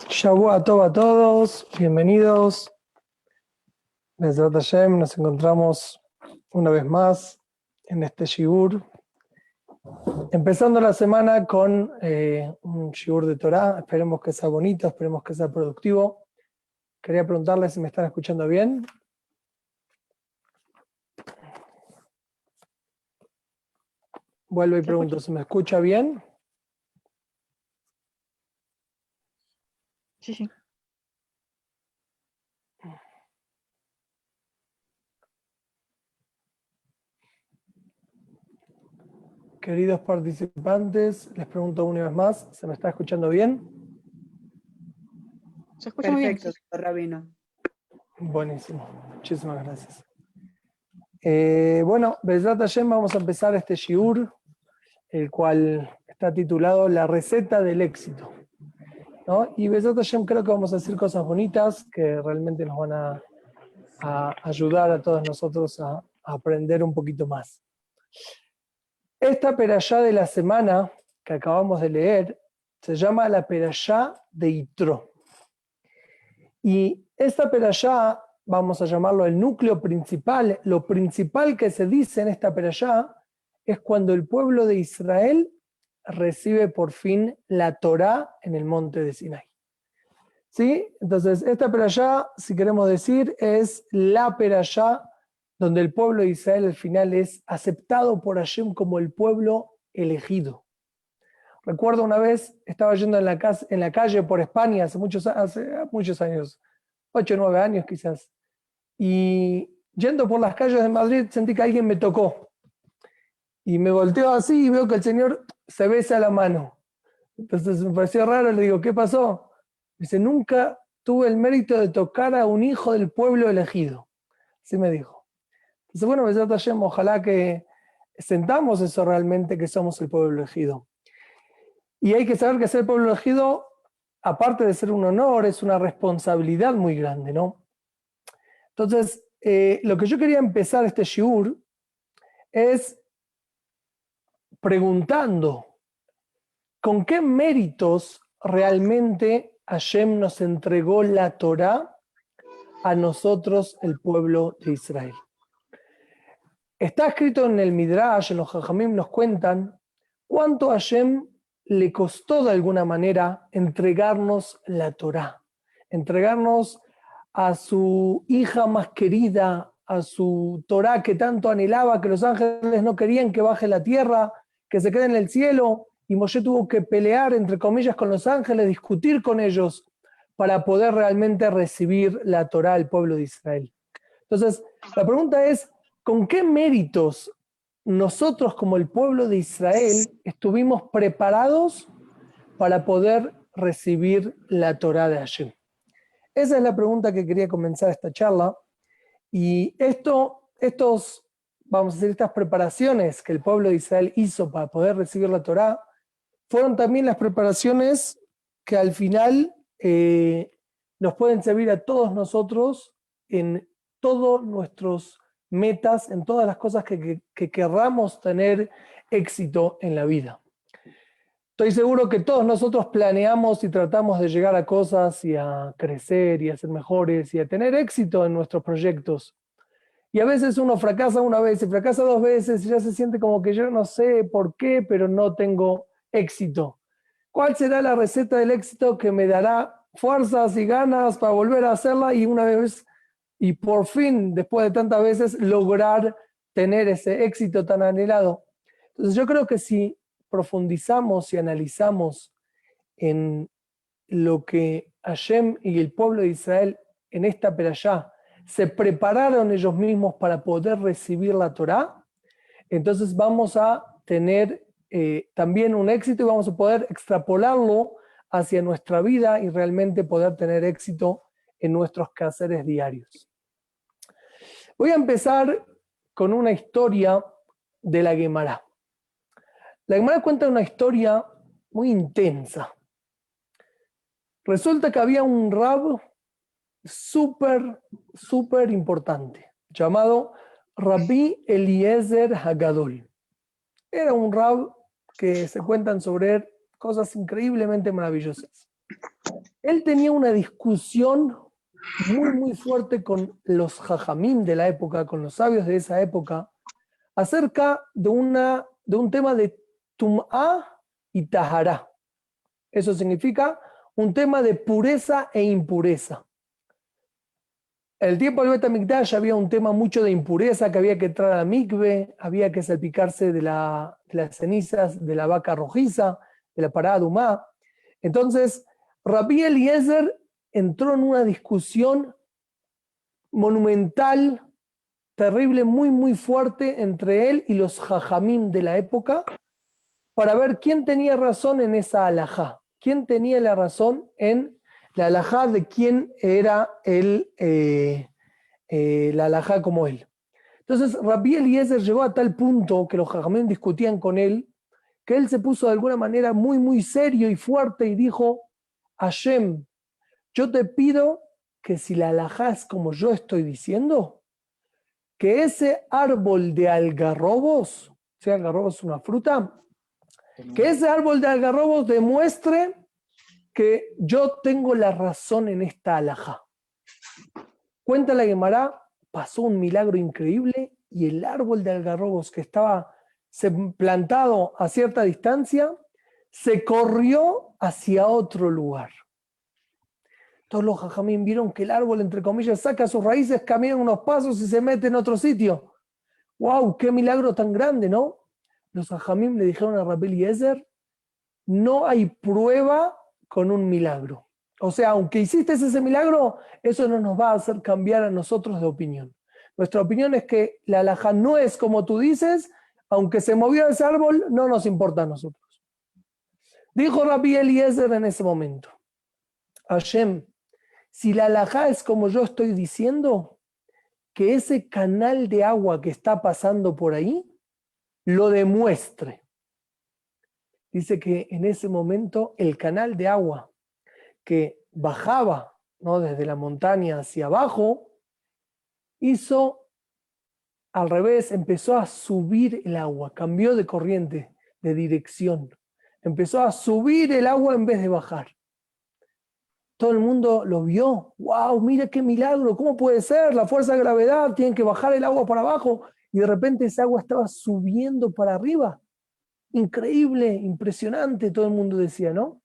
Shavua Tov a todos, bienvenidos. Bezrat Hashem, nos encontramos una vez más en este shiur. Empezando la semana con un shiur de Torah. Esperemos que sea bonito, esperemos que sea productivo. Quería preguntarles si me están escuchando bien. Vuelvo y pregunto, ¿se me escucha bien? Sí, sí. Queridos participantes, les pregunto una vez más, ¿se me está escuchando bien? Se escucha muy bien. Perfecto, Rabino. Buenísimo, muchísimas gracias. Bueno, Bezrat Hashem, vamos a empezar este shiur, el cual está titulado La receta del éxito, ¿no? Y Bezrat Hashem creo que vamos a decir cosas bonitas que realmente nos van a ayudar a todos nosotros a aprender un poquito más. Esta perashá de la semana que acabamos de leer se llama la perashá de Yitro. Y esta perashá, vamos a llamarlo el núcleo principal, lo principal que se dice en esta perashá es cuando el pueblo de Israel recibe por fin la Torá en el monte de Sinai. ¿Sí? Entonces, esta perashá, si queremos decir, es la perashá donde el pueblo de Israel al final es aceptado por Hashem como el pueblo elegido. Recuerdo una vez, estaba yendo en la calle por España hace muchos años, 8 o 9 años quizás, y yendo por las calles de Madrid sentí que alguien me tocó. Y me volteo así y veo que el Señor se besa la mano. Entonces me pareció raro, le digo, ¿qué pasó? Dice, nunca tuve el mérito de tocar a un hijo del pueblo elegido. Así me dijo. Entonces, bueno, Bezrat Hashem, ojalá que sentamos eso realmente, que somos el pueblo elegido. Y hay que saber que ser el pueblo elegido, aparte de ser un honor, es una responsabilidad muy grande, ¿no? Entonces, lo que yo quería empezar este shiur es preguntando ¿con qué méritos realmente Hashem nos entregó la Torá a nosotros, el pueblo de Israel? Está escrito en el Midrash, en los Jajamim nos cuentan cuánto Hashem le costó de alguna manera entregarnos la Torá, entregarnos a su hija más querida, a su Torá que tanto anhelaba, que los ángeles no querían que baje la tierra, que se quede en el cielo, y Moshe tuvo que pelear, entre comillas, con los ángeles, discutir con ellos para poder realmente recibir la Torá al pueblo de Israel. Entonces, la pregunta es, ¿con qué méritos nosotros como el pueblo de Israel estuvimos preparados para poder recibir la Torá de Hashem? Esa es la pregunta que quería comenzar esta charla. Y vamos a decir, estas preparaciones que el pueblo de Israel hizo para poder recibir la Torá, fueron también las preparaciones que al final nos pueden servir a todos nosotros en todos nuestros metas, en todas las cosas que querramos tener éxito en la vida. Estoy seguro que todos nosotros planeamos y tratamos de llegar a cosas y a crecer y a ser mejores y a tener éxito en nuestros proyectos. Y a veces uno fracasa una vez y fracasa dos veces y ya se siente como que yo no sé por qué, pero no tengo éxito. ¿Cuál será la receta del éxito que me dará fuerzas y ganas para volver a hacerla y una vez y por fin, después de tantas veces, lograr tener ese éxito tan anhelado? Entonces yo creo que si profundizamos y analizamos en lo que Hashem y el pueblo de Israel en esta perashá se prepararon ellos mismos para poder recibir la Torá, entonces vamos a tener también un éxito y vamos a poder extrapolarlo hacia nuestra vida y realmente poder tener éxito en nuestros quehaceres diarios. Voy a empezar con una historia de la Guemará. La Guemará cuenta una historia muy intensa. Resulta que había un rab súper importante, llamado Rabbi Eliezer Hagadol. Era un rab que se cuentan sobre él cosas increíblemente maravillosas. Él tenía una discusión muy fuerte con los jajamim de la época, con los sabios de esa época, acerca de un tema de tum'á y tahará. Eso significa un tema de pureza e impureza. En el tiempo del Bet HaMikdash había un tema mucho de impureza, que había que entrar a mikve, había que salpicarse de las cenizas de la vaca rojiza, de la parada dumá. Entonces, Rabbi Eliezer entró en una discusión monumental, terrible, muy fuerte entre él y los jajamim de la época, para ver quién tenía razón en esa alajá, quién tenía la razón en la alajá de quién era la alajá como él. Entonces Rabbi Eliezer llegó a tal punto que los jajamim discutían con él, que él se puso de alguna manera muy serio y fuerte y dijo: Hashem, yo te pido que si la alajá es como yo estoy diciendo, que ese árbol de algarrobos, si algarrobos es una fruta, que ese árbol de algarrobos demuestre que yo tengo la razón en esta alajá. Cuenta la Guemará, pasó un milagro increíble y el árbol de algarrobos que estaba plantado a cierta distancia se corrió hacia otro lugar. Todos los jajamín vieron que el árbol, entre comillas, saca sus raíces, camina unos pasos y se mete en otro sitio. ¡Wow! ¡Qué milagro tan grande!, ¿no? Los jajamín le dijeron a Rabbi Eliezer: no hay prueba con un milagro. O sea, aunque hiciste ese milagro, eso no nos va a hacer cambiar a nosotros de opinión. Nuestra opinión es que la alajá no es como tú dices, aunque se movió ese árbol, no nos importa a nosotros. Dijo Rabbi Eliezer en ese momento: Hashem, si la alajá es como yo estoy diciendo, que ese canal de agua que está pasando por ahí lo demuestre. Dice que en ese momento el canal de agua que bajaba, ¿no?, desde la montaña hacia abajo, hizo al revés, empezó a subir el agua, cambió de corriente, de dirección. Empezó a subir el agua en vez de bajar. Todo el mundo lo vio. ¡Wow! Mira qué milagro. ¿Cómo puede ser? La fuerza de gravedad, tienen que bajar el agua para abajo. Y de repente esa agua estaba subiendo para arriba. increíble, impresionante, todo el mundo decía, ¿no?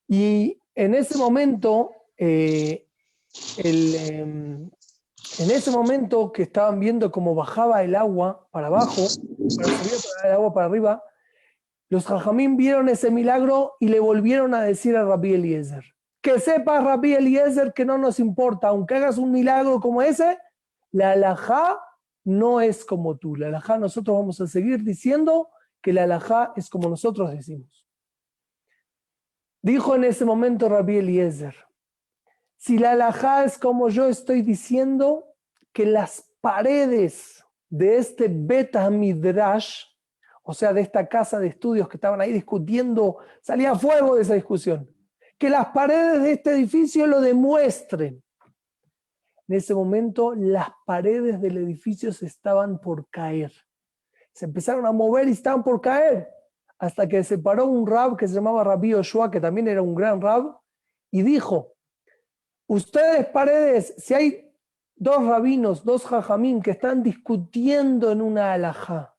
Y en ese momento, en ese momento que estaban viendo cómo bajaba el agua para abajo, para subir el agua para arriba, los Jajamín vieron ese milagro y le volvieron a decir a Rabbi Eliezer, que sepas, Rabbi Eliezer, que no nos importa, aunque hagas un milagro como ese, la halajá no es como tú. La halajá, nosotros vamos a seguir diciendo que la halajá es como nosotros decimos. Dijo en ese momento Rabbi Eliezer, si la halajá es como yo estoy diciendo, que las paredes de este Bet HaMidrash, o sea, de esta casa de estudios que estaban ahí discutiendo, salía fuego de esa discusión, que las paredes de este edificio lo demuestren. En ese momento, las paredes del edificio se estaban por caer. Se empezaron a mover y estaban por caer, hasta que se paró un rab que se llamaba Rabbi Yoshua, que también era un gran rab, y dijo, ustedes paredes, si hay dos rabinos, dos jajamín que están discutiendo en una halajá,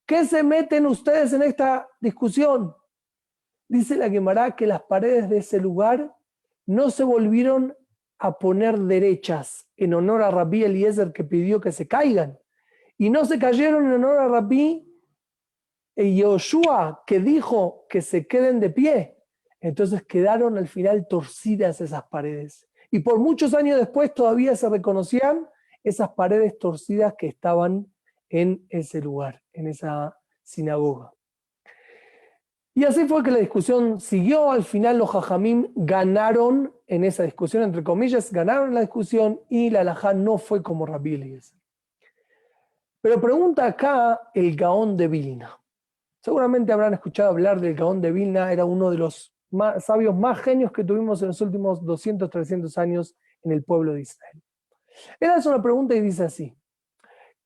¿qué se meten ustedes en esta discusión? Dice la Guemará que las paredes de ese lugar no se volvieron a poner derechas en honor a Rabbi Eliezer que pidió que se caigan, y no se cayeron en honor a Rabbi Yoshua que dijo que se queden de pie. Entonces quedaron al final torcidas esas paredes. Y por muchos años después todavía se reconocían esas paredes torcidas que estaban en ese lugar, en esa sinagoga. Y así fue que la discusión siguió. Al final los jajamim ganaron en esa discusión, entre comillas, ganaron la discusión y la halajá no fue como Rabbi Eliezer. Pero pregunta acá el Gaón de Vilna. Seguramente habrán escuchado hablar del Gaón de Vilna, era uno de los sabios más genios que tuvimos en los últimos 200, 300 años en el pueblo de Israel. Él hace una pregunta y dice así,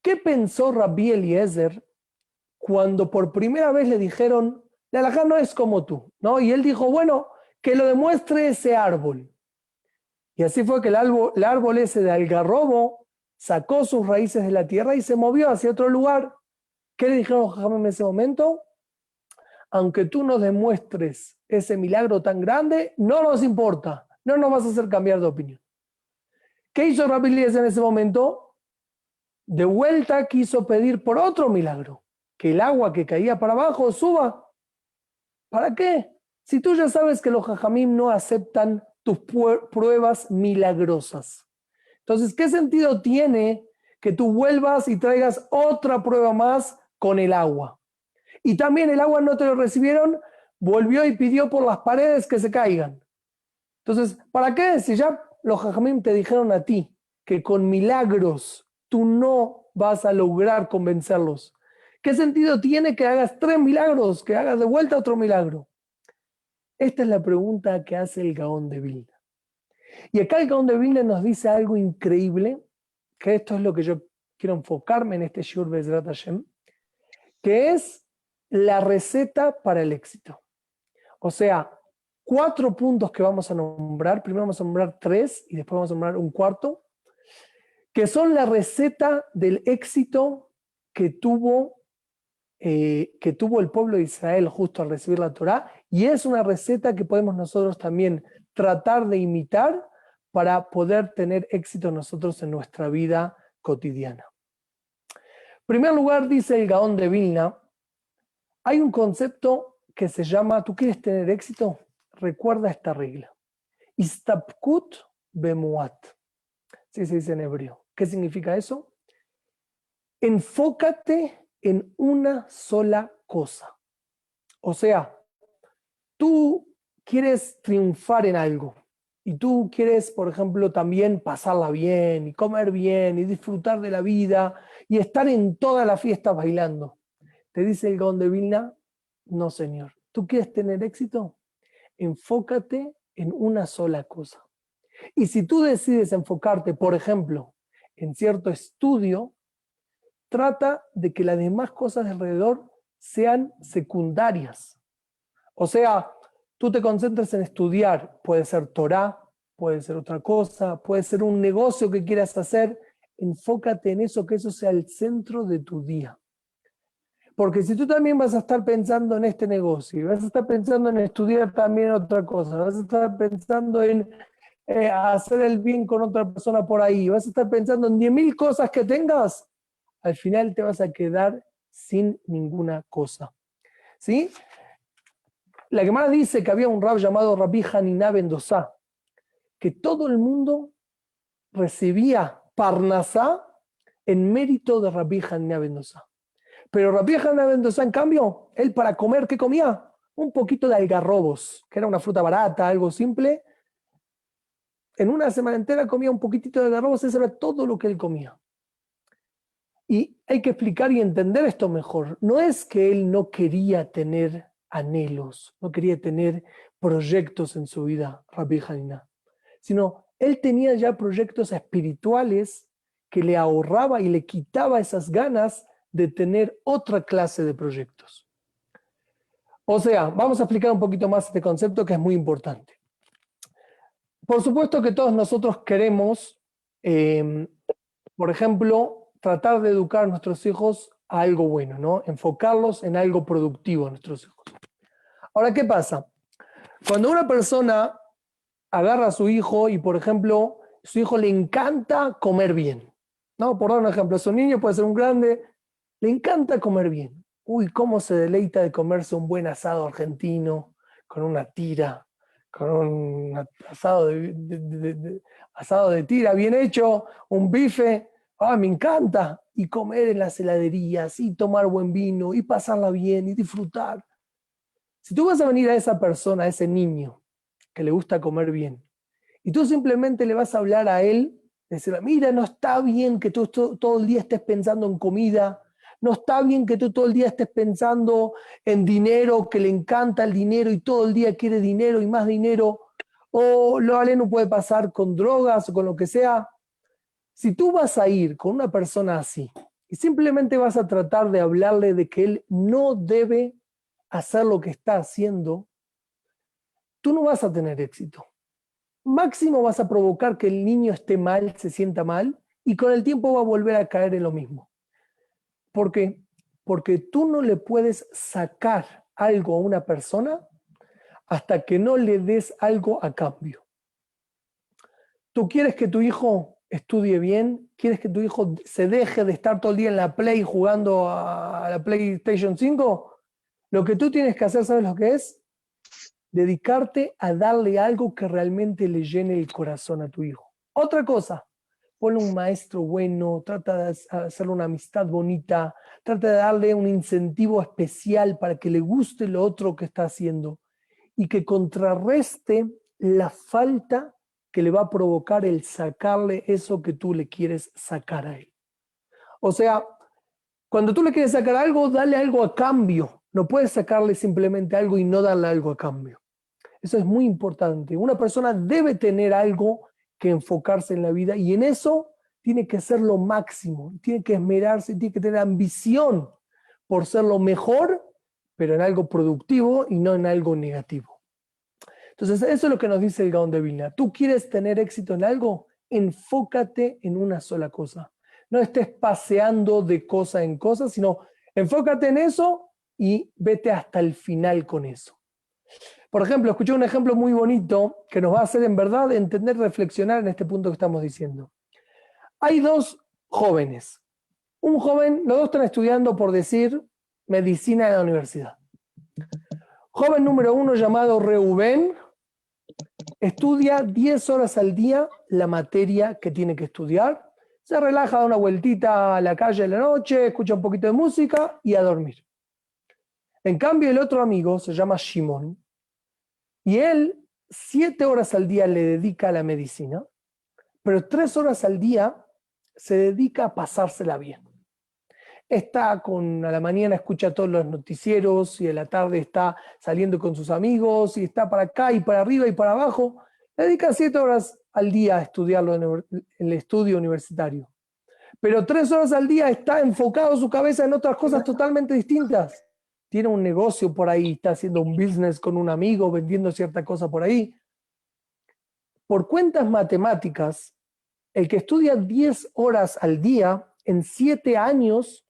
¿qué pensó Rabbi Eliezer cuando por primera vez le dijeron, la halajá no es como tú, ¿no? Y él dijo, bueno, que lo demuestre ese árbol. Y así fue que el árbol ese de algarrobo sacó sus raíces de la tierra y se movió hacia otro lugar. ¿Qué le dijeron los jajamim en ese momento? Aunque tú nos demuestres ese milagro tan grande, no nos importa, no nos vas a hacer cambiar de opinión. ¿Qué hizo Rabbi Eliezer en ese momento? De vuelta quiso pedir por otro milagro, que el agua que caía para abajo suba. ¿Para qué? Si tú ya sabes que los jajamim no aceptan tus pruebas milagrosas. Entonces, ¿qué sentido tiene que tú vuelvas y traigas otra prueba más con el agua? Y también el agua no te lo recibieron, volvió y pidió por las paredes que se caigan. Entonces, ¿para qué? Si ya los jajamim te dijeron a ti que con milagros tú no vas a lograr convencerlos, ¿qué sentido tiene que hagas 3 milagros, que hagas de vuelta otro milagro? Esta es la pregunta que hace el Gaón de Vilna. Y acá el Gaón de Vilna nos dice algo increíble, que esto es lo que yo quiero enfocarme en este Shiur Bezrat Hashem, que es la receta para el éxito. O sea, 4 puntos que vamos a nombrar. Primero vamos a nombrar 3 y después vamos a nombrar un cuarto, que son la receta del éxito que tuvo el pueblo de Israel justo al recibir la Torá, y es una receta que podemos nosotros también tratar de imitar para poder tener éxito nosotros en nuestra vida cotidiana. En primer lugar, dice el Gaón de Vilna, hay un concepto que se llama, ¿tú quieres tener éxito? Recuerda esta regla. Istapkut bemuat. Sí se dice en hebreo. ¿Qué significa eso? Enfócate en una sola cosa. O sea, tú quieres triunfar en algo y tú quieres, por ejemplo, también pasarla bien y comer bien y disfrutar de la vida y estar en toda la fiesta bailando. Te dice el Gaón de Vilna, no señor. ¿Tú quieres tener éxito? Enfócate en una sola cosa. Y si tú decides enfocarte, por ejemplo, en cierto estudio, trata de que las demás cosas de alrededor sean secundarias. O sea, tú te concentras en estudiar, puede ser Torá, puede ser otra cosa, puede ser un negocio que quieras hacer, enfócate en eso, que eso sea el centro de tu día. Porque si tú también vas a estar pensando en este negocio, y vas a estar pensando en estudiar también otra cosa, vas a estar pensando en hacer el bien con otra persona por ahí, vas a estar pensando en 10.000 cosas que tengas, al final te vas a quedar sin ninguna cosa. ¿Sí? La Gemara dice que había un rab llamado Rabbi Hanina ben Dosa, que todo el mundo recibía parnasá en mérito de Rabbi Hanina ben Dosa. Pero Rabbi Hanina ben Dosa, en cambio, él para comer, ¿qué comía? Un poquito de algarrobos, que era una fruta barata, algo simple. En una semana entera comía un poquitito de algarrobos, eso era todo lo que él comía. Y hay que explicar y entender esto mejor. No es que él no quería tener anhelos, no quería tener proyectos en su vida, Rabbi Hanina, sino él tenía ya proyectos espirituales que le ahorraba y le quitaba esas ganas de tener otra clase de proyectos. O sea, vamos a explicar un poquito más este concepto que es muy importante. Por supuesto que todos nosotros queremos, por ejemplo, tratar de educar a nuestros hijos a algo bueno, ¿no? Enfocarlos en algo productivo a nuestros hijos. Ahora, ¿qué pasa? Cuando una persona agarra a su hijo y, por ejemplo, su hijo le encanta comer bien, ¿no? Por dar un ejemplo, su niño puede ser un grande, le encanta comer bien. Uy, cómo se deleita de comerse un buen asado argentino, con una tira, con un asado de tira bien hecho, un bife. Ah, me encanta. Y comer en las heladerías, y tomar buen vino, y pasarla bien, y disfrutar. Si tú vas a venir a esa persona, a ese niño que le gusta comer bien, y tú simplemente le vas a hablar a él, decirle, mira, no está bien que tú todo el día estés pensando en comida, no está bien que tú todo el día estés pensando en dinero, que le encanta el dinero y todo el día quiere dinero y más dinero, o lo vale no puede pasar con drogas o con lo que sea. Si tú vas a ir con una persona así y simplemente vas a tratar de hablarle de que él no debe hacer lo que está haciendo, tú no vas a tener éxito. Máximo vas a provocar que el niño esté mal, se sienta mal, y con el tiempo va a volver a caer en lo mismo. ¿Por qué? Porque tú no le puedes sacar algo a una persona hasta que no le des algo a cambio. ¿Tú quieres que tu hijo estudie bien? ¿Quieres que tu hijo se deje de estar todo el día en la Play jugando a la PlayStation 5? Lo que tú tienes que hacer, ¿sabes lo que es? Dedicarte a darle algo que realmente le llene el corazón a tu hijo. Otra cosa, ponle un maestro bueno, trata de hacerle una amistad bonita, trata de darle un incentivo especial para que le guste lo otro que está haciendo y que contrarreste la falta que le va a provocar el sacarle eso que tú le quieres sacar a él. O sea, cuando tú le quieres sacar algo, dale algo a cambio. No puedes sacarle simplemente algo y no darle algo a cambio. Eso es muy importante. Una persona debe tener algo que enfocarse en la vida y en eso tiene que ser lo máximo, tiene que esmerarse, tiene que tener ambición por ser lo mejor, pero en algo productivo y no en algo negativo. Entonces, eso es lo que nos dice el Gaón de Vilna. ¿Tú quieres tener éxito en algo? Enfócate en una sola cosa. No estés paseando de cosa en cosa, sino enfócate en eso y vete hasta el final con eso. Por ejemplo, escuché un ejemplo muy bonito que nos va a hacer en verdad entender, reflexionar en este punto que estamos diciendo. Hay dos jóvenes. Un joven, los dos están estudiando, por decir, medicina en la universidad. Joven número uno llamado Reuben estudia 10 horas al día la materia que tiene que estudiar, se relaja, da una vueltita a la calle en la noche, escucha un poquito de música y a dormir. En cambio, el otro amigo se llama Shimon y él 7 horas al día le dedica a la medicina, pero 3 horas al día se dedica a pasársela bien. Está a la mañana escucha todos los noticieros y a la tarde está saliendo con sus amigos y está para acá y para arriba y para abajo. Le dedica 7 horas al día a estudiarlo en el estudio universitario. Pero 3 horas al día está enfocado su cabeza en otras cosas totalmente distintas. Tiene un negocio por ahí, está haciendo un business con un amigo, vendiendo cierta cosa por ahí. Por cuentas matemáticas, el que estudia 10 horas al día en 7 años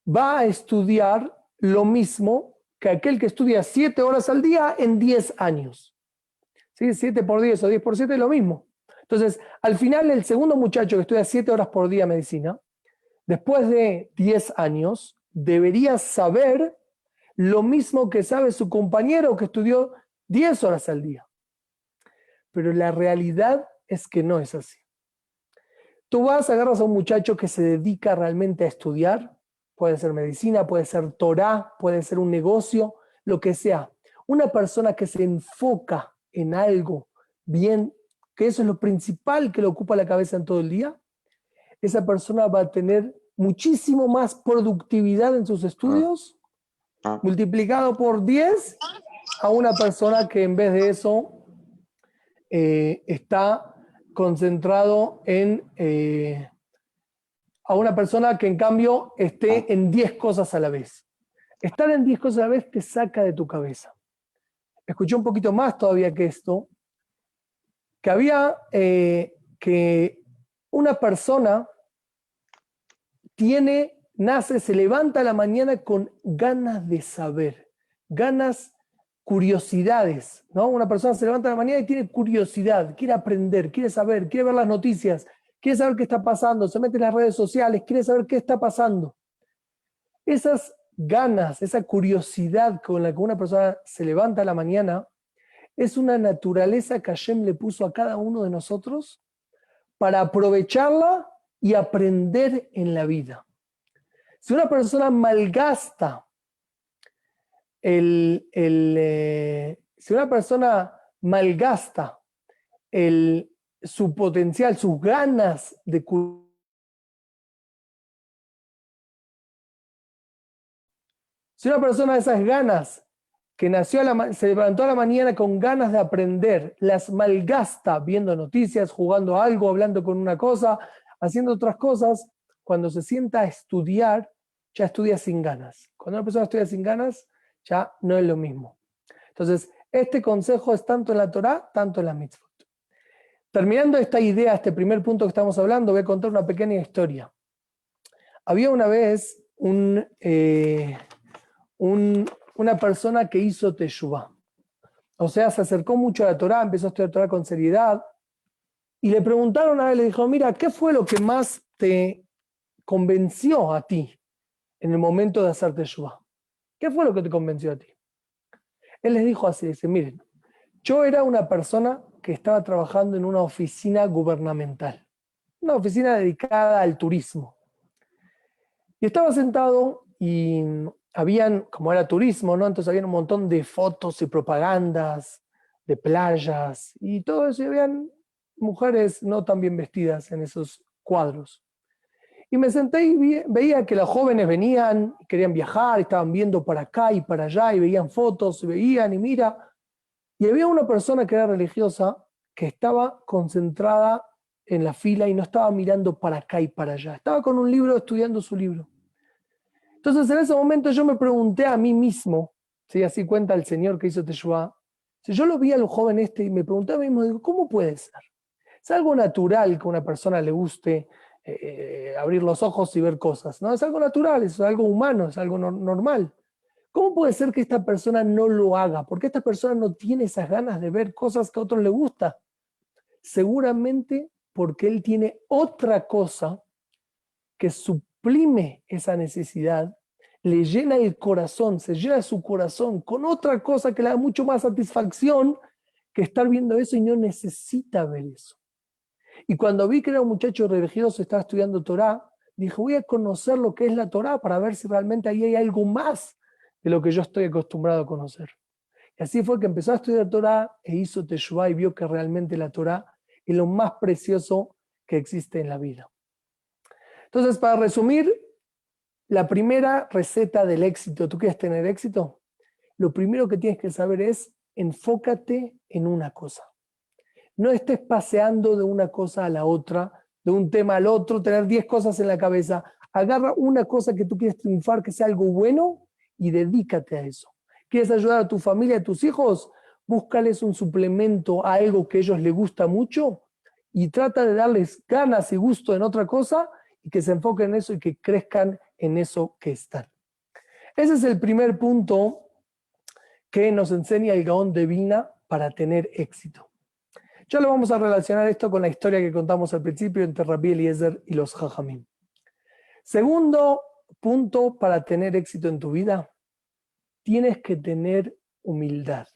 va a estudiar lo mismo que aquel que estudia 7 horas al día en 10 años. ¿Sí? 7 por 10 o 10 por 7 es lo mismo. Entonces, al final, el segundo muchacho que estudia 7 horas por día medicina, después de 10 años, debería saber lo mismo que sabe su compañero que estudió 10 horas al día. Pero la realidad es que no es así. Tú vas, agarras a un muchacho que se dedica realmente a estudiar, puede ser medicina, puede ser Torá, puede ser un negocio, lo que sea. Una persona que se enfoca en algo bien, que eso es lo principal que le ocupa la cabeza en todo el día, esa persona va a tener muchísimo más productividad en sus estudios, multiplicado por 10, a una persona que en vez de eso está concentrado en... a una persona que en cambio esté en 10 cosas a la vez. Estar en 10 cosas a la vez te saca de tu cabeza. Escuché un poquito más todavía que esto, que había que una persona nace, se levanta a la mañana con ganas de saber, ganas, curiosidades, ¿no? Una persona se levanta a la mañana y tiene curiosidad, quiere aprender, quiere saber, quiere ver las noticias, quiere saber qué está pasando, se mete en las redes sociales, quiere saber qué está pasando. Esas ganas, esa curiosidad con la que una persona se levanta a la mañana, es una naturaleza que Hashem le puso a cada uno de nosotros para aprovecharla y aprender en la vida. Si una persona malgasta si una persona malgasta su potencial, sus ganas de si una persona de esas ganas que se levantó a la mañana con ganas de aprender, las malgasta viendo noticias, jugando algo, hablando con una cosa, haciendo otras cosas, cuando se sienta a estudiar, ya estudia sin ganas. Cuando una persona estudia sin ganas, ya no es lo mismo. Entonces, este consejo es tanto en la Torá, tanto en la mitzvot. Terminando esta idea, este primer punto que estamos hablando, voy a contar una pequeña historia. Había una vez una persona que hizo teshuvá. O sea, se acercó mucho a la Torá, empezó a estudiar Torá con seriedad, y le preguntaron a él, le dijo, mira, ¿qué fue lo que más te convenció a ti en el momento de hacer teshuvá? ¿Qué fue lo que te convenció a ti? Él les dijo así, dice, miren, yo era una persona que estaba trabajando en una oficina gubernamental, una oficina dedicada al turismo. Y estaba sentado y habían, como era turismo, ¿no? Entonces había un montón de fotos y propagandas de playas y todo eso, y habían mujeres no tan bien vestidas en esos cuadros. Y me senté y veía que los jóvenes venían, querían viajar, estaban viendo para acá y para allá, y veían fotos, y veían y mira. Y había una persona que era religiosa que estaba concentrada en la fila y no estaba mirando para acá y para allá. Estaba con un libro estudiando su libro. Entonces en ese momento yo me pregunté a mí mismo, ¿sí? Así cuenta el señor que hizo Teshuvá, si yo lo vi al joven este y me pregunté a mí mismo, digo, ¿cómo puede ser? Es algo natural que a una persona le guste abrir los ojos y ver cosas, ¿no? Es algo natural, es algo humano, es algo normal. ¿Cómo puede ser que esta persona no lo haga? Porque esta persona no tiene esas ganas de ver cosas que a otros les gusta. Seguramente porque él tiene otra cosa que suprime esa necesidad, le llena el corazón, se llena su corazón con otra cosa que le da mucho más satisfacción que estar viendo eso y no necesita ver eso. Y cuando vi que era un muchacho religioso, estaba estudiando Torá, dije, voy a conocer lo que es la Torá para ver si realmente ahí hay algo más de lo que yo estoy acostumbrado a conocer. Y así fue que empezó a estudiar Torá e hizo Teshuvá y vio que realmente la Torá es lo más precioso que existe en la vida. Entonces, para resumir, la primera receta del éxito, ¿tú quieres tener éxito? Lo primero que tienes que saber es enfócate en una cosa. No estés paseando de una cosa a la otra, de un tema al otro, tener 10 cosas en la cabeza. Agarra una cosa que tú quieres triunfar, que sea algo bueno, y dedícate a eso. ¿Quieres ayudar a tu familia, a tus hijos? Búscales un suplemento a algo que a ellos les gusta mucho y trata de darles ganas y gusto en otra cosa y que se enfoquen en eso y que crezcan en eso que están. Ese es el primer punto que nos enseña el Gaón de Vilna para tener éxito. Ya lo vamos a relacionar esto con la historia que contamos al principio entre Rabbi Eliezer y los Jajamim. Segundo punto para tener éxito en tu vida, tienes que tener humildad,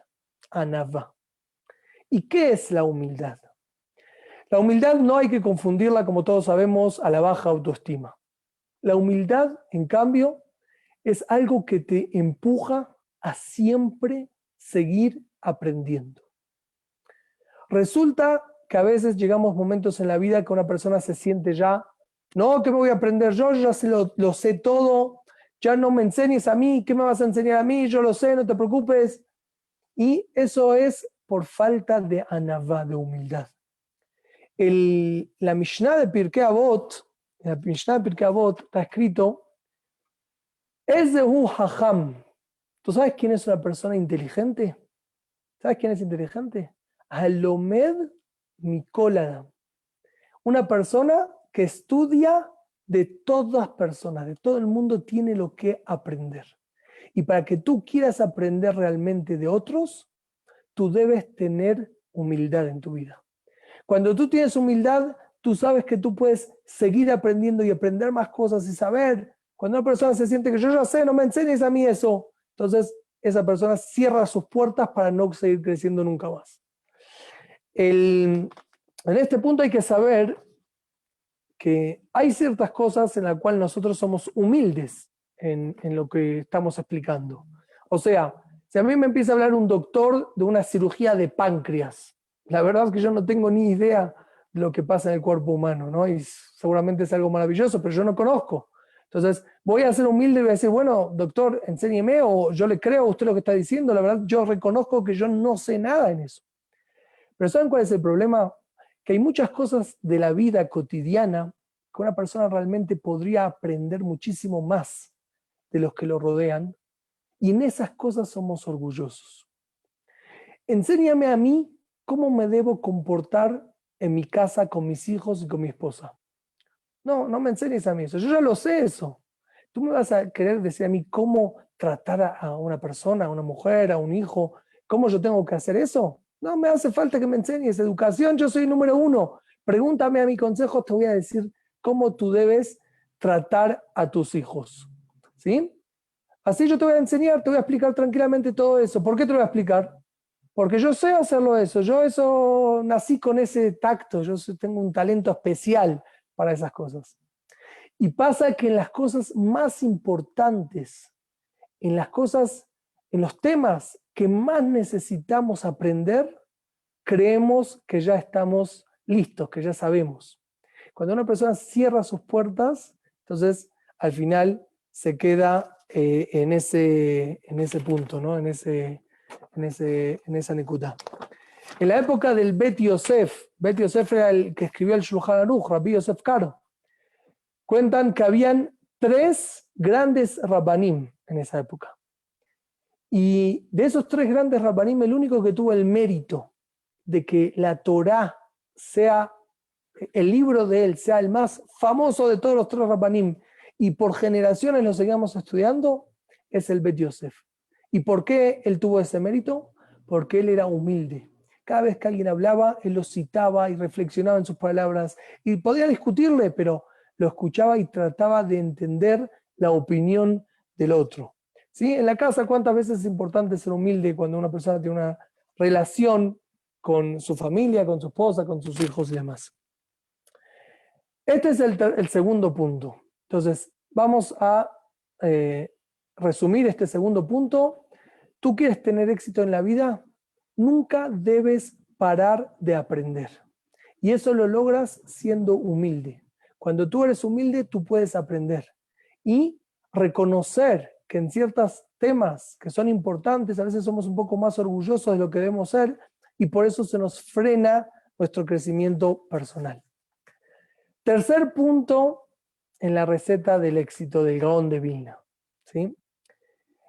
anavá. ¿Y qué es la humildad? La humildad no hay que confundirla, como todos sabemos, a la baja autoestima. La humildad, en cambio, es algo que te empuja a siempre seguir aprendiendo. Resulta que a veces llegamos momentos en la vida que una persona se siente ya, no, ¿qué me voy a aprender yo? Yo ya lo sé todo, ya no me enseñes a mí, ¿qué me vas a enseñar a mí? Yo lo sé, no te preocupes. Y eso es por falta de anavá, de humildad. La Mishnah de Pirkei Avot, está escrito, Ezehu Hacham. ¿Tú sabes quién es una persona inteligente? ¿Sabes quién es inteligente? Halomed Mikol Adam. Una persona que estudia de todas personas, de todo el mundo tiene lo que aprender. Y para que tú quieras aprender realmente de otros, tú debes tener humildad en tu vida. Cuando tú tienes humildad, tú sabes que tú puedes seguir aprendiendo y aprender más cosas y saber. Cuando una persona se siente que yo ya sé, no me enseñes a mí eso, entonces esa persona cierra sus puertas para no seguir creciendo nunca más. En este punto hay que saber que hay ciertas cosas en las cuales nosotros somos humildes en lo que estamos explicando. O sea, si a mí me empieza a hablar un doctor de una cirugía de páncreas, la verdad es que yo no tengo ni idea de lo que pasa en el cuerpo humano, ¿no? Y seguramente es algo maravilloso, pero yo no conozco. Entonces, voy a ser humilde y voy a decir, bueno, doctor, enséñeme, o yo le creo a usted lo que está diciendo. La verdad, yo reconozco que yo no sé nada en eso. Pero ¿saben cuál es el problema? Que hay muchas cosas de la vida cotidiana que una persona realmente podría aprender muchísimo más de los que lo rodean, y en esas cosas somos orgullosos. Enséñame a mí cómo me debo comportar en mi casa con mis hijos y con mi esposa. No, no me enseñes a mí eso, yo ya lo sé eso. Tú me vas a querer decir a mí cómo tratar a una persona, a una mujer, a un hijo, cómo yo tengo que hacer eso. No me hace falta que me enseñes educación, yo soy número uno. Pregúntame a mi consejo, te voy a decir cómo tú debes tratar a tus hijos. ¿Sí? Así yo te voy a enseñar, te voy a explicar tranquilamente todo eso. ¿Por qué te lo voy a explicar? Porque yo sé hacerlo eso. Yo eso nací con ese tacto. Yo tengo un talento especial para esas cosas. Y pasa que en las cosas más importantes, en las cosas, en los temas que más necesitamos aprender, creemos que ya estamos listos, que ya sabemos. Cuando una persona cierra sus puertas, entonces al final se queda en ese punto, ¿no? en esa nekuta. En la época del Bet Yosef era el que escribió el Shulchan Aruch, Rabbi Yosef Karo, cuentan que habían 3 grandes rabbanim en esa época. Y de esos 3 grandes rabbanim, el único que tuvo el mérito de que la Torá sea, el libro de él sea el más famoso de todos los 3 rabbanim, y por generaciones lo seguimos estudiando, es el Bet Yosef. ¿Y por qué él tuvo ese mérito? Porque él era humilde. Cada vez que alguien hablaba, él lo citaba y reflexionaba en sus palabras, y podía discutirle, pero lo escuchaba y trataba de entender la opinión del otro. ¿Sí? En la casa, ¿cuántas veces es importante ser humilde cuando una persona tiene una relación con su familia, con su esposa, con sus hijos y demás? Este es el segundo punto. Entonces, vamos a resumir este segundo punto. ¿Tú quieres tener éxito en la vida? Nunca debes parar de aprender. Y eso lo logras siendo humilde. Cuando tú eres humilde, tú puedes aprender. Y reconocer que en ciertos temas que son importantes, a veces somos un poco más orgullosos de lo que debemos ser, y por eso se nos frena nuestro crecimiento personal. Tercer punto en la receta del éxito del Gaón de Vilna. ¿Sí?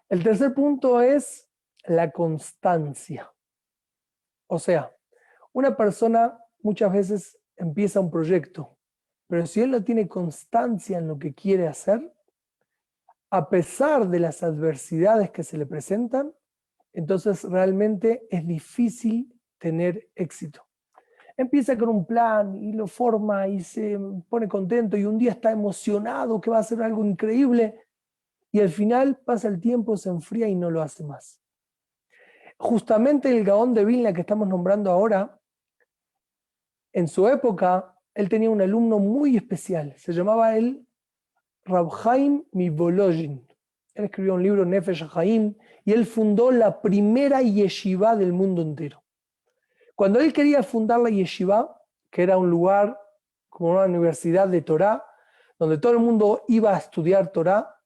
El tercer punto es la constancia. O sea, una persona muchas veces empieza un proyecto, pero si él no tiene constancia en lo que quiere hacer, a pesar de las adversidades que se le presentan, entonces realmente es difícil tener éxito. Empieza con un plan y lo forma y se pone contento y un día está emocionado que va a hacer algo increíble y al final pasa el tiempo, se enfría y no lo hace más. Justamente el Gaón de Vilna que estamos nombrando ahora, en su época, él tenía un alumno muy especial, se llamaba él Rab Chaim Mivolojin. Él escribió un libro, Nefesh Haim, y él fundó la primera yeshiva del mundo entero. Cuando él quería fundar la yeshiva, que era un lugar como una universidad de Torá, donde todo el mundo iba a estudiar Torá,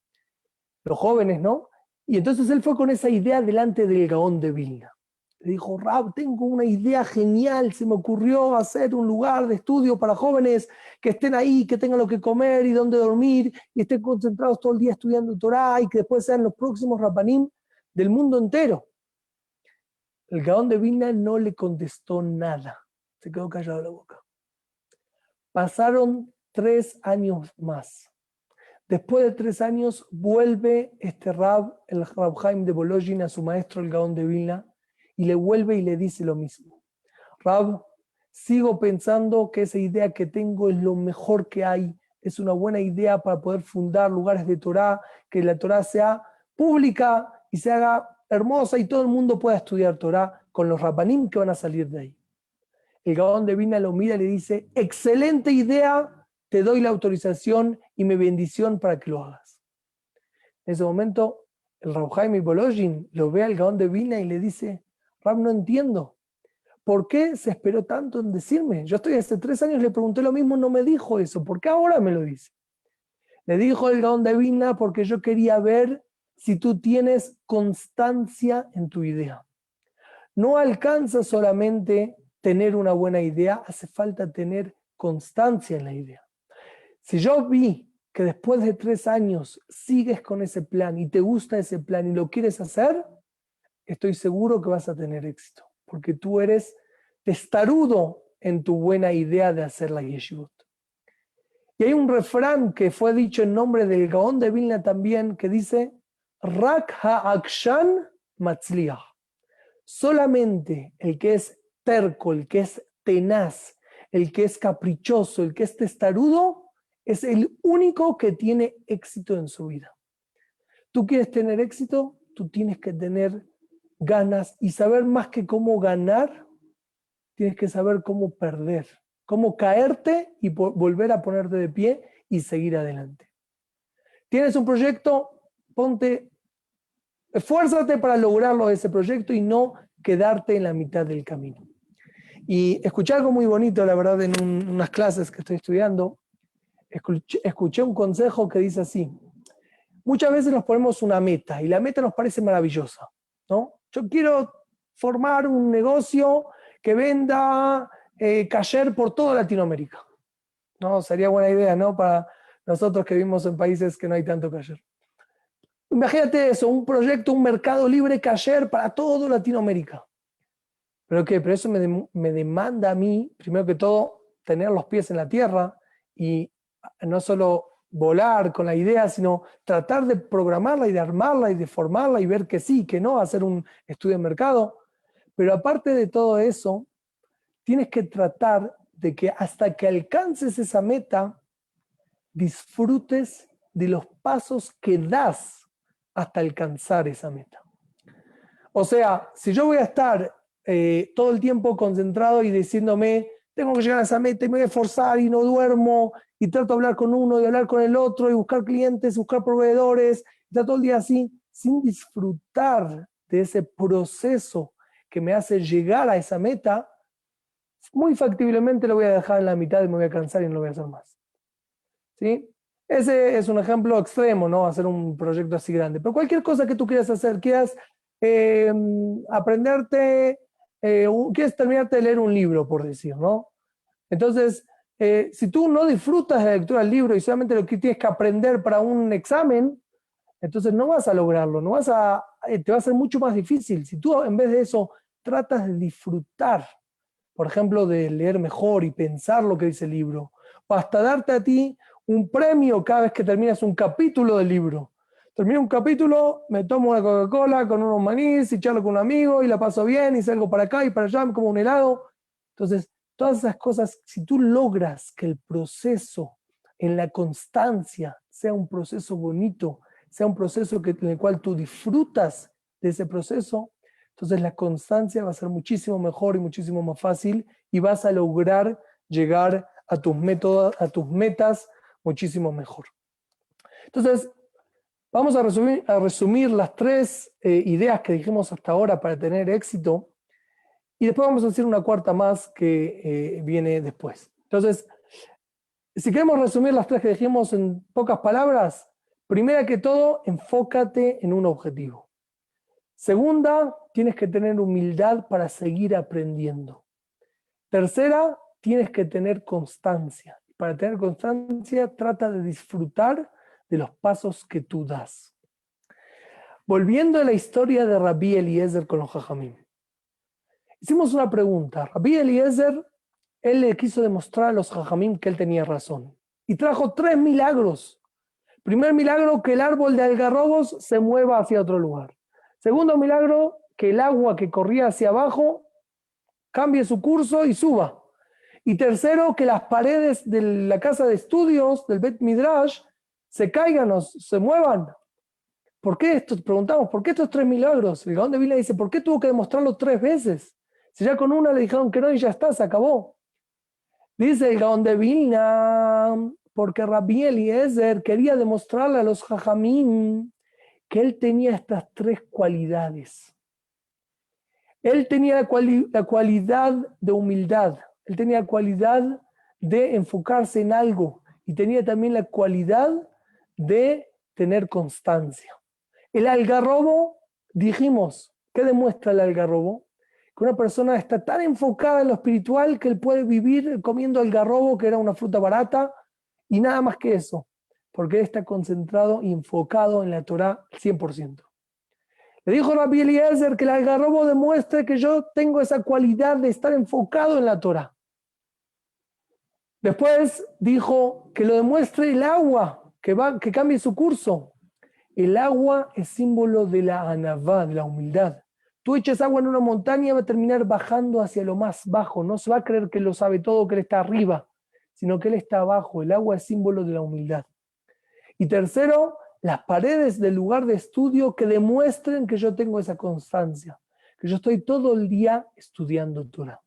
los jóvenes, ¿no? Y entonces él fue con esa idea delante del Gaón de Vilna. Le dijo, Rab, tengo una idea genial, se me ocurrió hacer un lugar de estudio para jóvenes que estén ahí, que tengan lo que comer y dónde dormir, y estén concentrados todo el día estudiando Torá, y que después sean los próximos Rabanim del mundo entero. El Gaón de Vilna no le contestó nada, se quedó callado la boca. Pasaron 3 años más. Después de 3 años vuelve este Rab, el Rab Chaim de Volojin, a su maestro, el Gaón de Vilna, y le vuelve y le dice lo mismo. Rab, sigo pensando que esa idea que tengo es lo mejor que hay, es una buena idea para poder fundar lugares de Torá, que la Torá sea pública y se haga hermosa y todo el mundo pueda estudiar Torá con los Rabbanim que van a salir de ahí. El Gaón de Vilna lo mira y le dice, excelente idea, te doy la autorización y mi bendición para que lo hagas. En ese momento, el Rab Chaim Volojin lo ve al Gaón de Vilna y le dice, Rab, no entiendo. ¿Por qué se esperó tanto en decirme? Yo estoy hace 3 años, le pregunté lo mismo, no me dijo eso. ¿Por qué ahora me lo dice? Le dijo el Gaón de Vilna porque yo quería ver si tú tienes constancia en tu idea. No alcanza solamente tener una buena idea, hace falta tener constancia en la idea. Si yo vi que después de 3 años sigues con ese plan y te gusta ese plan y lo quieres hacer, estoy seguro que vas a tener éxito, porque tú eres testarudo en tu buena idea de hacer la yeshivot. Y hay un refrán que fue dicho en nombre del Gaón de Vilna también, que dice, Rak ha'akshan matzliach. Solamente el que es terco, el que es tenaz, el que es caprichoso, el que es testarudo, es el único que tiene éxito en su vida. ¿Tú quieres tener éxito? Tú tienes que tener ganas y saber más que cómo ganar, tienes que saber cómo perder, cómo caerte y volver a ponerte de pie y seguir adelante. ¿Tienes un proyecto? Esfuérzate para lograrlo ese proyecto y no quedarte en la mitad del camino. Y escuché algo muy bonito, la verdad, en unas clases que estoy estudiando, escuché un consejo que dice así, muchas veces nos ponemos una meta y la meta nos parece maravillosa, ¿no? Yo quiero formar un negocio que venda kasher por toda Latinoamérica. ¿No? Sería buena idea, ¿no? Para nosotros que vivimos en países que no hay tanto kasher. Imagínate eso, un proyecto, un mercado libre kasher para toda Latinoamérica. ¿Pero qué? Pero eso me demanda a mí, primero que todo, tener los pies en la tierra y no solo volar con la idea, sino tratar de programarla y de armarla y de formarla y ver que sí, que no, hacer un estudio de mercado. Pero aparte de todo eso, tienes que tratar de que hasta que alcances esa meta, disfrutes de los pasos que das hasta alcanzar esa meta. O sea, si yo voy a estar todo el tiempo concentrado y diciéndome, tengo que llegar a esa meta y me voy a esforzar y no duermo y trato de hablar con uno y hablar con el otro y buscar clientes, buscar proveedores, y está todo el día así, sin disfrutar de ese proceso que me hace llegar a esa meta, muy factiblemente lo voy a dejar en la mitad y me voy a cansar y no lo voy a hacer más. ¿Sí? Ese es un ejemplo extremo, ¿no? Hacer un proyecto así grande. Pero cualquier cosa que tú quieras hacer, quieras aprenderte, quieres terminarte de leer un libro, por decir, ¿no? Entonces, si tú no disfrutas de la lectura del libro y solamente lo que tienes que aprender para un examen, entonces no vas a lograrlo, te va a ser mucho más difícil. Si tú en vez de eso tratas de disfrutar, por ejemplo, de leer mejor y pensar lo que dice el libro, o hasta darte a ti un premio cada vez que terminas un capítulo del libro. Termino un capítulo, me tomo una Coca-Cola con unos manís y charlo con un amigo y la paso bien y salgo para acá y para allá, me como un helado. Entonces, todas esas cosas, si tú logras que el proceso en la constancia sea un proceso bonito, sea un proceso en el cual tú disfrutas de ese proceso, entonces la constancia va a ser muchísimo mejor y muchísimo más fácil y vas a lograr llegar a tus métodos, a tus metas muchísimo mejor. Entonces, vamos a resumir las tres ideas que dijimos hasta ahora para tener éxito y después vamos a hacer una cuarta más que viene después. Entonces, si queremos resumir las tres que dijimos en pocas palabras, primera que todo, enfócate en un objetivo. Segunda, tienes que tener humildad para seguir aprendiendo. Tercera, tienes que tener constancia. Para tener constancia, trata de disfrutar de los pasos que tú das. Volviendo a la historia de Rabí Eliezer con los Jajamim. Hicimos una pregunta. Rabí Eliezer, él le quiso demostrar a los Jajamim que él tenía razón. Y trajo 3 milagros. Primer milagro, que el árbol de algarrobos se mueva hacia otro lugar. Segundo milagro, que el agua que corría hacia abajo cambie su curso y suba. Y tercero, que las paredes de la casa de estudios, del Bet Midrash, se caigan o se muevan. ¿Por qué esto? Preguntamos, ¿por qué estos 3 milagros? El Gaón de Vilna dice, ¿por qué tuvo que demostrarlo 3 veces? Si ya con una le dijeron que no y ya está, se acabó. Dice el Gaón de Vilna, porque Rabí Eliezer quería demostrarle a los Jajamim que él tenía estas 3 cualidades. Él tenía la cualidad de humildad, él tenía la cualidad de enfocarse en algo y tenía también la cualidad de tener constancia. El algarrobo, dijimos, ¿qué demuestra el algarrobo? Que una persona está tan enfocada en lo espiritual que él puede vivir comiendo algarrobo, que era una fruta barata, y nada más que eso, porque él está concentrado y enfocado en la Torá 100%. Le dijo Rabí Eliezer que el algarrobo demuestre que yo tengo esa cualidad de estar enfocado en la Torá. Después dijo que lo demuestre el agua, que cambie su curso. El agua es símbolo de la anavá, de la humildad. Tú eches agua en una montaña y va a terminar bajando hacia lo más bajo. No se va a creer que lo sabe todo, que él está arriba, sino que él está abajo. El agua es símbolo de la humildad. Y tercero, las paredes del lugar de estudio que demuestren que yo tengo esa constancia, que yo estoy todo el día estudiando Torah.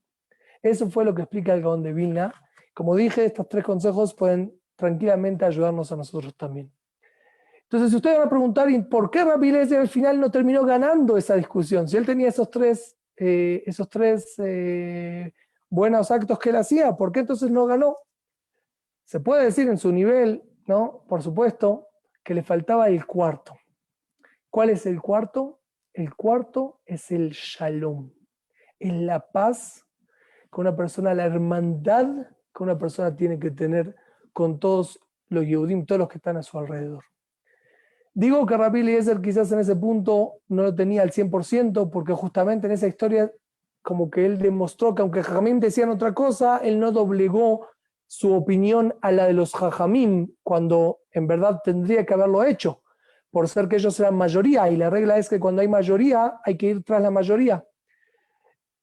Eso fue lo que explica el Gaón de Vilna. Como dije, estos 3 consejos pueden tranquilamente ayudarnos a nosotros también. Entonces, si ustedes van a preguntar, ¿por qué Rabí Eliezer al final no terminó ganando esa discusión? Si él tenía esos tres buenos actos que él hacía, ¿por qué entonces no ganó? Se puede decir en su nivel, ¿no? Por supuesto, que le faltaba el cuarto. ¿Cuál es el cuarto? El cuarto es el shalom. Es la paz que una persona, la hermandad que una persona tiene que tener con todos los Yehudim, todos los que están a su alrededor. Digo que Rabí Eliezer quizás en ese punto no lo tenía al 100%, porque justamente en esa historia como que él demostró que aunque Jajamim decían otra cosa, él no doblegó su opinión a la de los Jajamim, cuando en verdad tendría que haberlo hecho, por ser que ellos eran mayoría, y la regla es que cuando hay mayoría hay que ir tras la mayoría.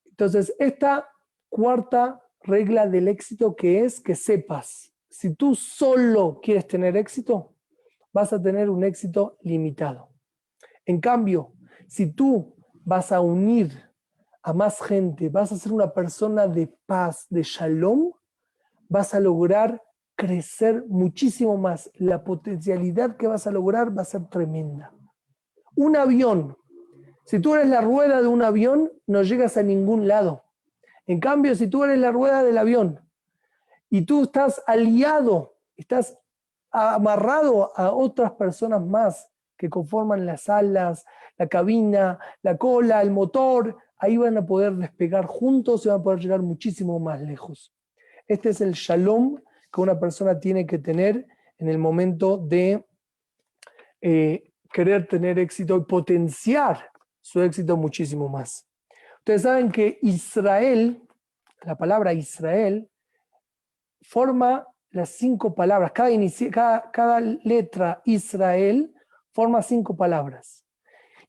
Entonces, esta cuarta regla del éxito, que es que sepas, si tú solo quieres tener éxito, vas a tener un éxito limitado. En cambio, si tú vas a unir a más gente, vas a ser una persona de paz, de shalom, vas a lograr crecer muchísimo más. La potencialidad que vas a lograr va a ser tremenda. Un avión, si tú eres la rueda de un avión, no llegas a ningún lado. En cambio, si tú eres la rueda del avión y tú estás aliado, estás amarrado a otras personas más que conforman las alas, la cabina, la cola, el motor, ahí van a poder despegar juntos y van a poder llegar muchísimo más lejos. Este es el shalom que una persona tiene que tener en el momento de querer tener éxito y potenciar su éxito muchísimo más. Ustedes saben que Israel, la palabra Israel, forma las 5 palabras. Cada letra Israel forma 5 palabras.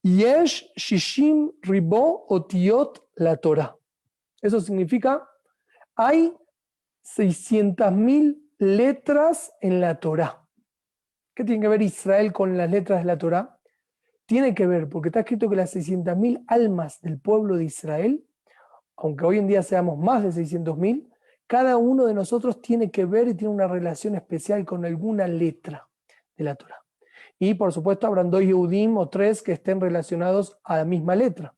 Yesh shishim ribo otiot la Torah. Eso significa, hay 600.000 letras en la Torah. ¿Qué tiene que ver Israel con las letras de la Torah? Tiene que ver, porque está escrito que las 600.000 almas del pueblo de Israel, aunque hoy en día seamos más de 600.000, cada uno de nosotros tiene que ver y tiene una relación especial con alguna letra de la Torah. Y por supuesto habrán 2 Yehudim o 3 que estén relacionados a la misma letra.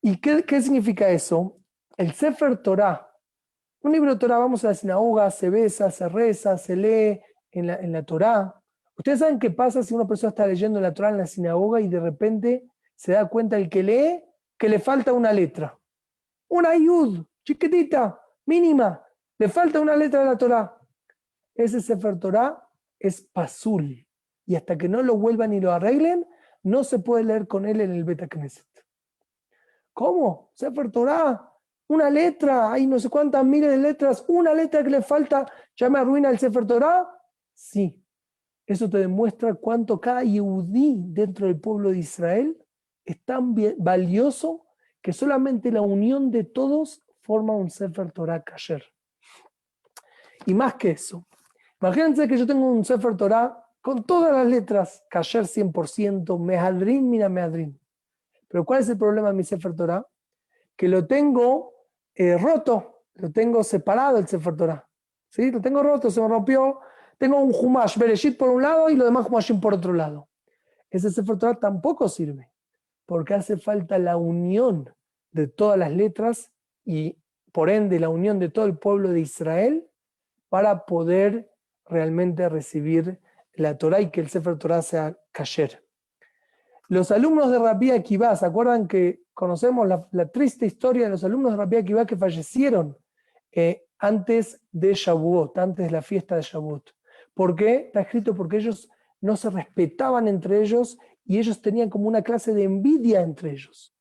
¿Y qué significa eso? El Sefer Torah, un libro de Torah, vamos a la sinagoga, se besa, se reza, se lee en la Torah. ¿Ustedes saben qué pasa si una persona está leyendo la Torah en la sinagoga y de repente se da cuenta el que lee que le falta una letra? Una yud, chiquitita, mínima, le falta una letra de la Torah. Ese Sefer Torah es pasul. Y hasta que no lo vuelvan y lo arreglen, no se puede leer con él en el Bet Knesset. ¿Cómo? Sefer Torah, una letra, hay no sé cuántas miles de letras, una letra que le falta, ¿ya me arruina el Sefer Torah? Sí. Eso te demuestra cuánto cada Yehudí dentro del pueblo de Israel es tan valioso que solamente la unión de todos forma un Sefer Torah kasher. Y más que eso, imagínense que yo tengo un Sefer Torah con todas las letras, kasher 100%, mehadrin, mina mehadrin. Pero ¿cuál es el problema de mi Sefer Torah? Que lo tengo roto, lo tengo separado el Sefer Torah. ¿Sí? Lo tengo roto, se me rompió. Tengo un Humash Bereshit por un lado y los demás Humashim por otro lado. Ese Sefer Torah tampoco sirve, porque hace falta la unión de todas las letras y por ende la unión de todo el pueblo de Israel para poder realmente recibir la Torah y que el Sefer Torah sea kasher. Los alumnos de Rabbi Akiva, ¿se acuerdan que conocemos la triste historia de los alumnos de Rabbi Akiva que fallecieron antes de Shavuot, antes de la fiesta de Shavuot? ¿Por qué? Está escrito porque ellos no se respetaban entre ellos y ellos tenían como una clase de envidia entre ellos.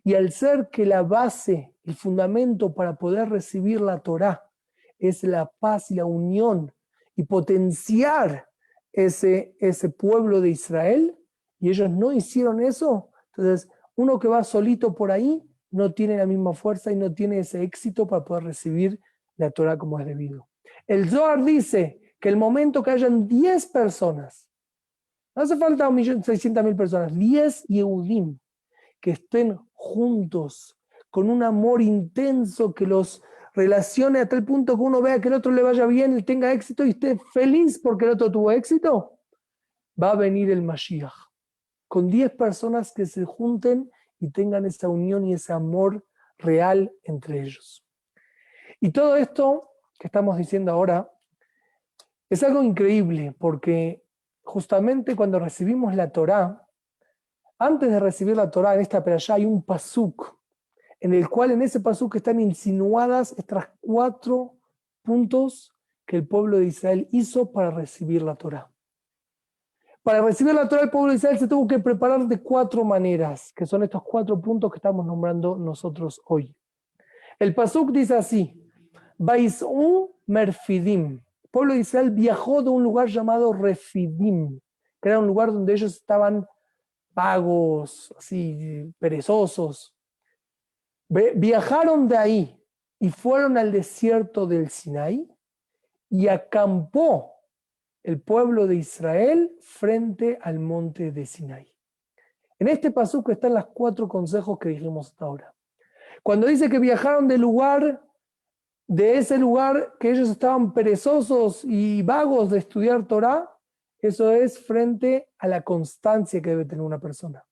Y al ser que la base, el fundamento para poder recibir la Torá es la paz y la unión y potenciar ese pueblo de Israel, y ellos no hicieron eso, entonces uno que va solito por ahí no tiene la misma fuerza y no tiene ese éxito para poder recibir la Torá como es debido. El Zohar dice que el momento que hayan 10 personas, no hace falta 1.600.000 personas, 10 Yehudim que estén juntos con un amor intenso que los relacione a tal punto que uno vea que el otro le vaya bien y tenga éxito y esté feliz porque el otro tuvo éxito, va a venir el Mashiach. Con 10 personas que se junten y tengan esa unión y ese amor real entre ellos. Y todo esto que estamos diciendo ahora es algo increíble porque justamente cuando recibimos la Torá, antes de recibir la Torá en esta perashá hay un pasuk, en el cual en ese pasuk están insinuadas estas 4 puntos que el pueblo de Israel hizo para recibir la Torá. Para recibir la Torá el pueblo de Israel se tuvo que preparar de 4 maneras, que son estos 4 puntos que estamos nombrando nosotros hoy. El pasuk dice así, Bais'u merfidim. El pueblo de Israel viajó de un lugar llamado Refidim, que era un lugar donde ellos estaban vagos, así, perezosos. Viajaron de ahí y fueron al desierto del Sinaí y acampó el pueblo de Israel frente al monte de Sinaí. En este pasuk están los 4 consejos que dijimos hasta ahora. Cuando dice que viajaron de ese lugar que ellos estaban perezosos y vagos de estudiar Torá, eso es frente a la constancia que debe tener una persona.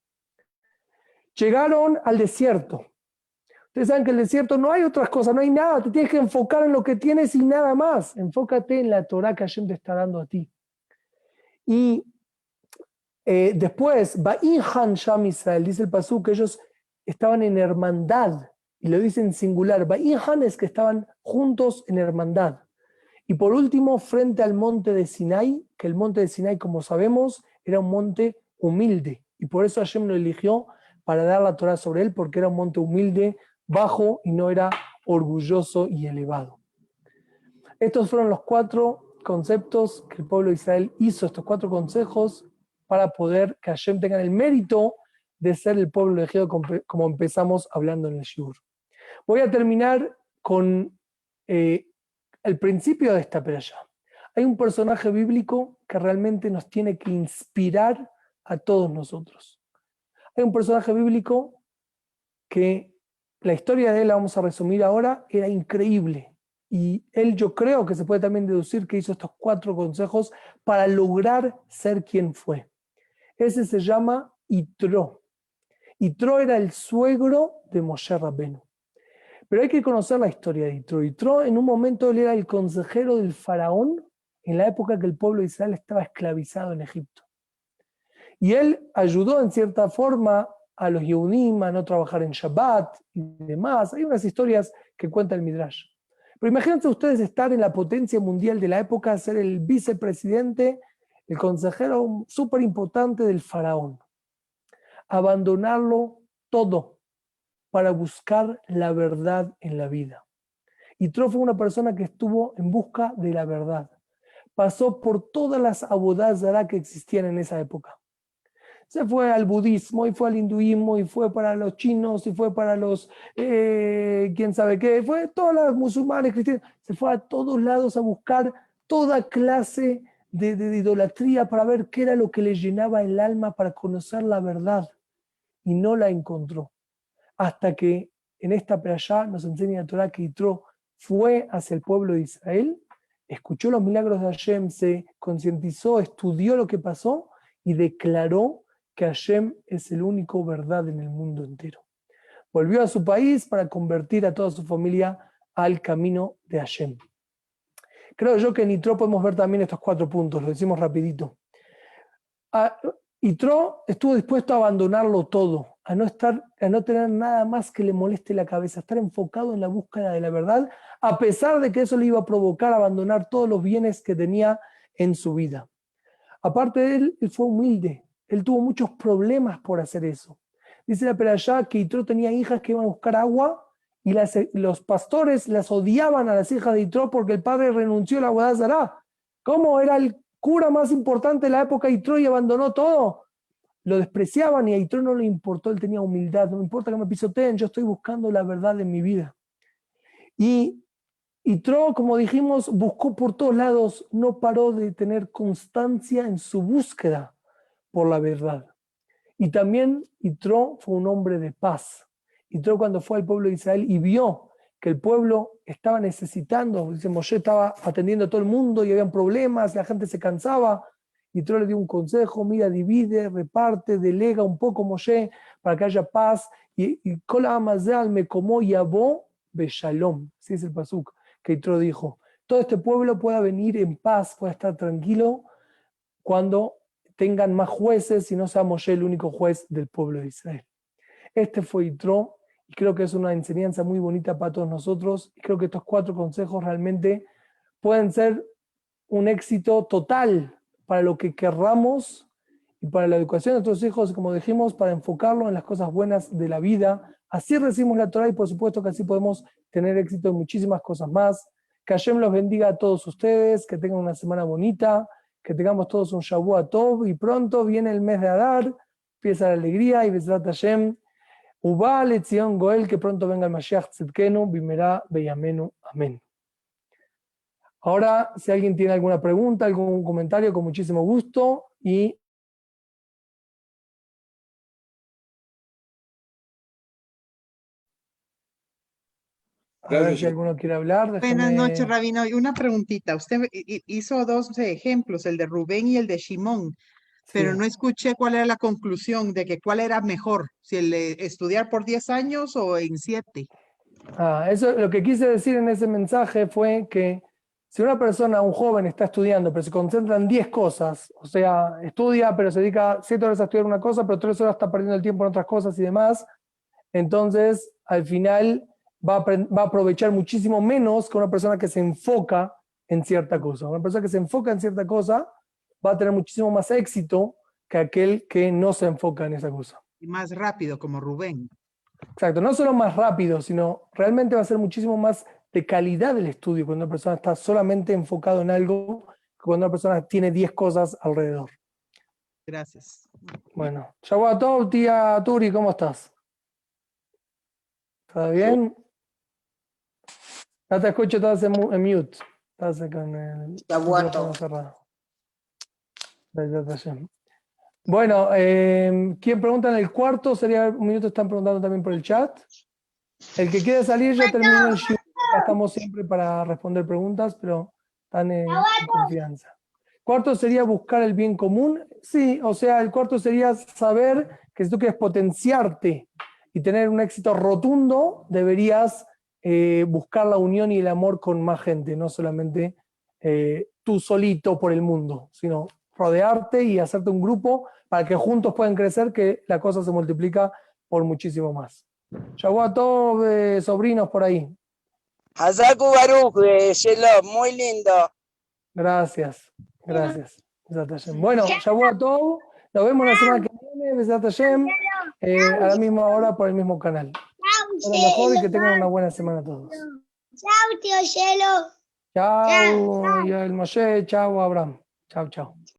Llegaron al desierto. Ustedes saben que en el desierto no hay otras cosas, no hay nada. Te tienes que enfocar en lo que tienes y nada más. Enfócate en la Torá que Hashem te está dando a ti. Y después, Va'ihan Sham Israel, dice el pasuk que ellos estaban en hermandad. Y lo dice en singular. Va'ihan es que estaban juntos en hermandad. Y por último, frente al monte de Sinai, que el monte de Sinai, como sabemos, era un monte humilde. Y por eso Hashem lo eligió para dar la Torá sobre él, porque era un monte humilde, bajo y no era orgulloso y elevado. Estos fueron los 4 conceptos que el pueblo de Israel hizo, estos 4 consejos para poder que Hashem tenga el mérito de ser el pueblo elegido como empezamos hablando en el Shiur. Voy a terminar con el principio de esta perashá. Hay un personaje bíblico que realmente nos tiene que inspirar a todos nosotros. Hay un personaje bíblico que la historia de él, la vamos a resumir ahora, era increíble. Y él, yo creo que se puede también deducir que hizo estos 4 consejos para lograr ser quien fue. Ese se llama Yitro. Yitro era el suegro de Moshe Rabbeinu. Pero hay que conocer la historia de Yitro. Yitro, en un momento, él era el consejero del faraón en la época que el pueblo de Israel estaba esclavizado en Egipto. Y él ayudó en cierta forma a los Yehudim a no trabajar en Shabbat y demás. Hay unas historias que cuenta el Midrash. Pero imagínense ustedes estar en la potencia mundial de la época, ser el vicepresidente, el consejero súper importante del faraón. Abandonarlo todo para buscar la verdad en la vida. Yitro fue una persona que estuvo en busca de la verdad. Pasó por todas las abodá zará que existían en esa época. Se fue al budismo, y fue al hinduismo, y fue para los chinos, y fue para los quién sabe qué, fue todos los musulmanes, cristianos, se fue a todos lados a buscar toda clase de idolatría para ver qué era lo que le llenaba el alma para conocer la verdad, y no la encontró. Hasta que en esta perashá nos enseña la Torá que Yitro fue hacia el pueblo de Israel, escuchó los milagros de Hashem, se concientizó, estudió lo que pasó y declaró que Hashem es el único verdad en el mundo entero. Volvió a su país para convertir a toda su familia al camino de Hashem. Creo yo que en Yitro podemos ver también estos 4 puntos, lo decimos rapidito. Yitro estuvo dispuesto a abandonarlo todo, a no tener nada más que le moleste la cabeza, a estar enfocado en la búsqueda de la verdad, a pesar de que eso le iba a provocar abandonar todos los bienes que tenía en su vida. Aparte de él fue humilde. Él tuvo muchos problemas por hacer eso. Dice la perashá que Yitro tenía hijas que iban a buscar agua y los pastores las odiaban a las hijas de Yitro porque el padre renunció a la abodá zará. ¿Cómo era el cura más importante de la época de Yitro y abandonó todo? Lo despreciaban y a Yitro no le importó, él tenía humildad. No me importa que me pisoteen, yo estoy buscando la verdad en mi vida. Y Yitro, como dijimos, buscó por todos lados, no paró de tener constancia en su búsqueda por la verdad. Y también Yitro fue un hombre de paz. Yitro, cuando fue al pueblo de Israel y vio que el pueblo estaba necesitando, dice, Moshe estaba atendiendo a todo el mundo y habían problemas, la gente se cansaba, Yitro le dio un consejo: mira, divide, reparte, delega un poco Moshe para que haya paz. Y Kol Amazal me como yabó beshalom, así es el pasuk que Yitro dijo: todo este pueblo pueda venir en paz, pueda estar tranquilo cuando tengan más jueces y no sea Moshe el único juez del pueblo de Israel. Este fue Yitro, y creo que es una enseñanza muy bonita para todos nosotros, y creo que estos 4 consejos realmente pueden ser un éxito total para lo que querramos y para la educación de nuestros hijos, como dijimos, para enfocarlo en las cosas buenas de la vida. Así recibimos la Torá y por supuesto que así podemos tener éxito en muchísimas cosas más. Que Hashem los bendiga a todos ustedes, que tengan una semana bonita, que tengamos todos un Shavua Tov, y pronto viene el mes de Adar, empieza la alegría, y Bezrat Hashem, Ubá Letzion Goel, que pronto venga el Mashiach Tzidkenu, Bimerá Beyamenu, amén. Ahora, si alguien tiene alguna pregunta, algún comentario, con muchísimo gusto, y a ver si alguno quiere hablar. Buenas noches, Rabino. Y una preguntita. Usted hizo 2 ejemplos, el de Rubén y el de Shimón, pero Sí. no escuché cuál era la conclusión de que cuál era mejor, si el de estudiar por 10 años o en 7. Eso, lo que quise decir en ese mensaje fue que si una persona, un joven, está estudiando, pero se concentra en 10 cosas, o sea, estudia, pero se dedica 7 horas a estudiar una cosa, pero 3 horas está perdiendo el tiempo en otras cosas y demás, entonces al final va a aprovechar muchísimo menos que una persona que se enfoca en cierta cosa. Una persona que se enfoca en cierta cosa va a tener muchísimo más éxito que aquel que no se enfoca en esa cosa. Y más rápido, como Rubén. Exacto, no solo más rápido, sino realmente va a ser muchísimo más de calidad el estudio cuando una persona está solamente enfocado en algo, que cuando una persona tiene 10 cosas alrededor. Gracias. Bueno, Shavuot Tov, tía Turi, ¿cómo estás? ¿Todo bien? Ya te escucho, estás en mute. Estás con el Shavuot micrófono Tov. cerrado. Besat Hashem. Bueno, ¿quién pregunta en el cuarto? Sería un minuto, están preguntando también por el chat. El que quiere salir ya terminó el shiur. Acá estamos siempre para responder preguntas, pero están en confianza. Cuarto sería buscar el bien común. Sí, o sea, el cuarto sería saber que si tú quieres potenciarte y tener un éxito rotundo, deberías buscar la unión y el amor con más gente, no solamente tú solito por el mundo, sino rodearte y hacerte un grupo para que juntos puedan crecer, que la cosa se multiplica por muchísimo más. Shavuot Tov, sobrinos por ahí. Hazaku Baruch, Shelom, muy lindo. Gracias, gracias. Besat Hashem. Bueno, Shavuot Tov, nos vemos la semana que viene, Besat Hashem, a la misma hora por el mismo canal. Todo lo mejor y que tengan una buena semana todos. Chao, tío Cielo. Chao, Yael Moshe, chao, Abraham. Chao, chao.